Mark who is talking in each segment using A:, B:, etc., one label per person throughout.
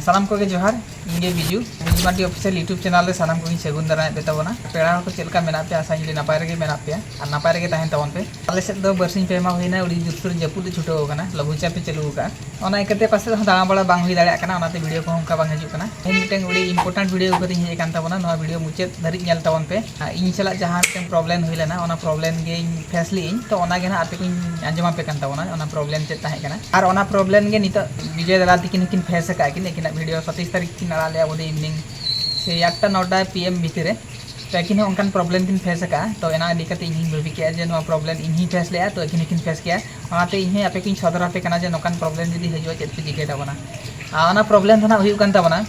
A: सानाम को जोहार इंगे बिजू माटी ऑफिशियल यूट्यूब चैनल सानाम को सगुन दारा पे तबना पेड़ा को चलका मेना पे आशा जुदी नपाय रगे मेना पे और नपाय रगे तहन तबन पे आले सेद दो बरसिंग पे मा होइना उडी जुसुर जपुद छुटो कना लघु चापे चलू का ओना एकते पासे दाना बड़ा बांग हुई दाड़ा कना ओनाते वीडियो को हमका बांग हजू कना इन मिटेंग उडी इंपोर्टेंट वीडियो को हेज कान तबना नोआ वीडियो मुचे धरिक नेल तबन पे इन चला जहां मिटेंग प्रॉब्लम हुई लेना ओना प्रॉब्लम गे फेसली तो ओना गे ना आपे को अंजमा पे कान तबना ओना प्रॉब्लम चेत ताहे कना और ओना प्रॉब्लम गे नित विजय दादा तिकिन किन फेस का किन लेकिन वीडियो 27 तारीख की नाला ले बोदे इवनिंग से 8टा 9टा PM भितर तो एकिन उनकान प्रॉब्लम किन फेस का तो एना दिकते इन भाबी के जे नो प्रॉब्लम इन फेस ले तो एकिन किन फेस के ओनाते इन आपे किन सदरा पे कना जे नोकान प्रॉब्लम जदी हजो चेत पे जिके तबना ओना प्रॉब्लम धना हुई कान तबना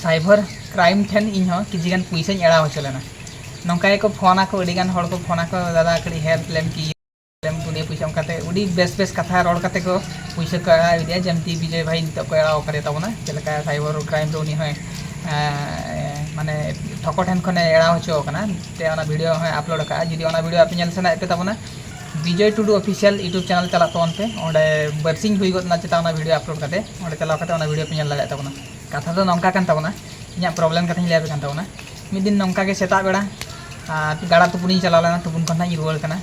A: साइबर क्राइम ठेन इन हो कि जिगान पैसा एड़ा हो चलेना नोंका को फोन को अडिगान हड़ को फोन को दादा कड़ी हेल्प लेम की पुलिया पैसा उनकाते उडी बेस बेस कथा रोड काते को पैसा को एड़ा दिया जमती विजय भाई नित को एड़ा करे तबना चलका साइबर क्राइम रो उनी है माने ठको ठेन खने एड़ा होचो कना ते ओना वीडियो है अपलोड का जदी ओना वीडियो आप नेल सना पे तबना विजय टुडू ऑफिशियल यूट्यूब चैनल चला तबन पे ओंडे बरसिंग हुई गतना चेता ओना वीडियो अपलोड काते ओंडे चलाव काते ओना वीडियो पे नेल दाड़ा तबना कथा तो नंका कान तबना इया प्रॉब्लम कथा ले कान तबना मिद दिन नंका के सेता बेड़ा गाड़ा तुपुनी चला लेना तुपुन खना रुवाड़ कना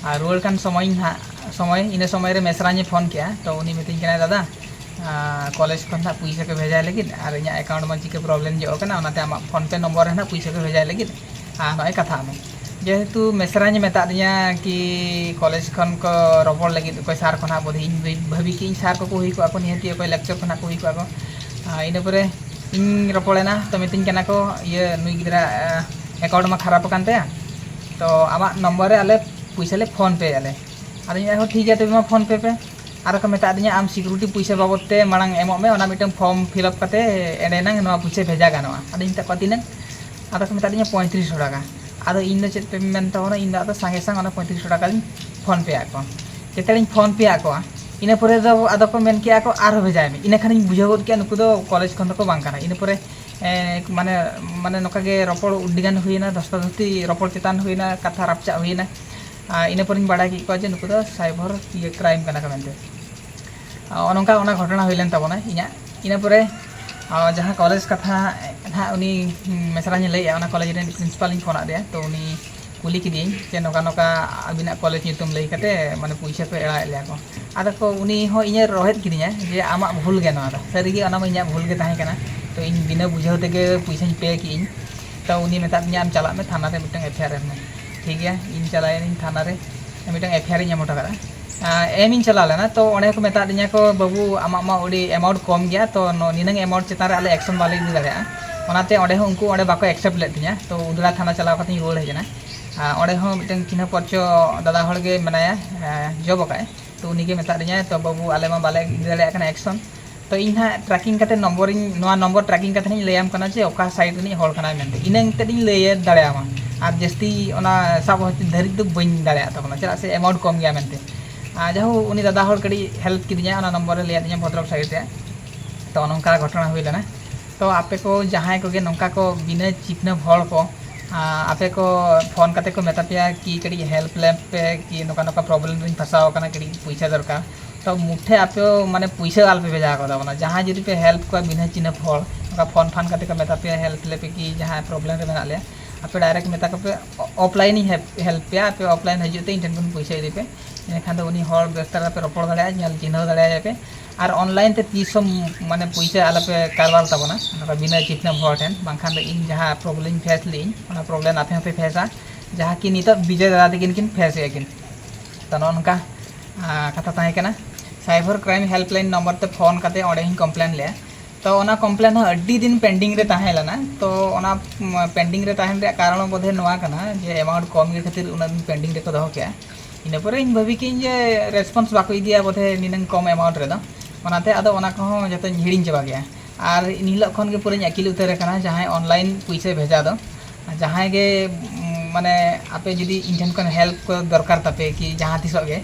A: और रुआड़ कान समय इन समय रे मेसराने फोन किया तो उनी मितिन कना दादा कॉलेज खन पैसा को भेजा लगे और इन अकाउंट में चिके प्रॉब्लम जो कना ओनाते आमा फोन पे नंबर है पैसा को भेजा लगे नय कथा में जेहेतु मेसराने मेता दिया कि कॉलेज खन को रपड़ लगे कोई सार खना बोधे इन भाभी कि सार को हुई को निहती कोई लेक्चर खना को हुई को इन पर इन रपड़ेना तो मितिन कना को ये नुई गिद्रा अकाउंट में खराब कान तया तो आमा नंबर रे आले पैसा ले फोन पे आले आदि ठीक है तब फोन पे और को मेता दिया आम सिक्योरिटी पैसा बाबद ते मांग एमो में ओना मिटन फॉर्म फिलअप करते एडेना नोआ पैसा भेजा गानोआ आदि मिता को तिनंग आदो को मेता दिया 3500 टाका आदो इन दो चेत पेमेंट तोना इन दो संगे संग ओना 3500 टाका फोन पे आको जेतेलिन फोन पे आको इन परे दो आदो को मेन किया को आरो भेजाय में इन खानी बुझाव के नुकु दो कॉलेज खन को बांग काना इन परे माने माने नोका गे रपड़ उडिगान हुईना दस्ता धुती रपड़ चेतान हुईना कथा रापचा हुईना इन पर बाड़ा की जे नुकु दो साइबर ये क्राइम कना का मेनते ओनका ओना घटना हुईलेन तबना इना इन पर जहाँ कॉलेज कथा ना उनी मेसरानी लैया ओना कॉलेज रे प्रिंसिपल इन फोन आदे तो उनी कुली किदिन जे नोका नोका अबिना कॉलेज नितुम लई कते माने पैसा को एड़ा एलिया को आदा को उनी हो इने रोहेत किदिया जे आमा भूल गे नोआ सारीगे ओना मा इना भूल गे ताहे कना तो इन बिना बुझाव तेगे पैसा पे की तो उनी मेता दिया आम चला में थाना रे मिटन एफआईआर में ठीक है इन चलाए इन थाना रे मिटन एफआईआर इन एमोटा एम इन चला लेना तो ओंडे को मेता दिया को बाबू आमा मा ओडी अमाउंट कम गया तो निनंग अमाउंट चेतान रे आले एक्शन बाले इदि दाड़ा ओनाते ओंडे हो उनको ओंडे बाको एक्सेप्ट ले दिया तो उदरा थाना चलाव कते रुवाड़ हेजना ओंडे हो मिटन किना परचो दादा हड़ गे मनाया जॉब का तो उनी गे मेता दिया तो बाबू आले मा बाले इदि दाड़ा कना एक्शन तो इन हाँ ट्रैकिंग करते नंबर नंबर ट्रैकिंग करते लैम करना जे ओका साइड रे हड़ कना मेनते इनंग तेदिन लैय दाड़ामा और जस्ती ओना सब धरिक दो बइन दाड़ा तबना चला से अमाउंट कम गया मेनते जहो उनी दादा हड़ कड़ी हेल्प किदिया ओना नंबर ले दिया भद्रक साइड रे तो नोंका घटना हुई लेना तो आपे को जहां को गे नोंका को बिना चिपना हड़ को आपे को फोन करते को मेता पे कि कड़ी हेल्प लेम पे कि नोका नोका प्रॉब्लम रे फसाव कना कड़ी पैसा दरकार तो मुठे आप माने पैसा आल पे भेजा को जहाँ जी पे हेल्प को बिना चिन्ह फल फोन फान करते मेता पे हेल्प ले पे कि जहाँ प्रॉब्लम रे मेना ले आप डायरेक्ट मेता को पे ऑफलाइन ही हेल्प पे आप ऑफलाइन हजूते इन ठेन पैसा इदी पे इनखान उनी हर व्यवस्था पे रपड़ दाड़ा चिन्ह दाड़ा पे और ऑनलाइन ते तीसो माने पैसा आल पे कारबार तबना बिना चिपना हर ठेन बांखान इन जहाँ प्रॉब्लम फेस ली प्रॉब्लम आपे पे फेसा जहाँ कि नित विजय दादा तकिन किन फेस किन तो नोनका कथा ताहे कना साइबर क्राइम हेल्पलाइन नंबर ते फोन करते ओंडे ही कंप्लेन ले तो ओना कंप्लेन अड्डी दिन पेंडिंग रे ताहे लेना तो ओना पेंडिंग रे ताहेन रे कारण बोधे नोआ कना जे अमाउंट कम गे खातिर ओना दिन पेंडिंग रे को दोहो के इन पर इन भाभी कि जे रेस्पॉन्स बाको इदिया बोधे निनंग कम अमाउंट रे दो ओनाते आदो ओना को जतो हिड़िन चबा गया और इन हिलो खन गे पूरा अकिल उतर कना जहां ऑनलाइन पैसा भेजा दो जहां गे माने आपे जदी इन ठेन कोन हेल्प को दरकार तापे कि जहां तिसो गे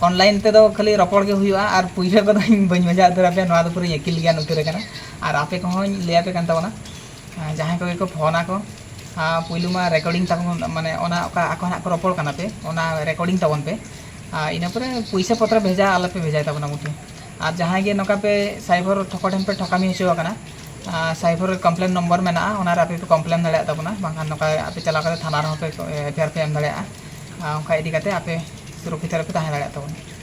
A: ऑनलाइन ते दो खाली रपड़ के हुआ और पैसा को बन मजा उतर पे नोआ दो पूरा अकिल ज्ञान उतर कना और आपे को ले पे कान तबना जहां को फोन को पुलु मा रेकॉर्डिंग तक माने ओना ओका आको ना को रपड़ कना पे ओना रेकॉर्डिंग तबन पे इन पर पैसा पत्र भेजा आले पे भेजा तबना मुठे और जहाँ गे नौका पे साइबर ठको ठेन पे ठकामी हचुआकना साइबर कम्प्लेन नम्बर मेना आपे पे कम्प्लेन दाड़ा तबना बांखान नौका आपे चला थाना पे एफआईआर पे एम दाड़ा आपे सुरक्षित पे तहन दाड़ा तबना।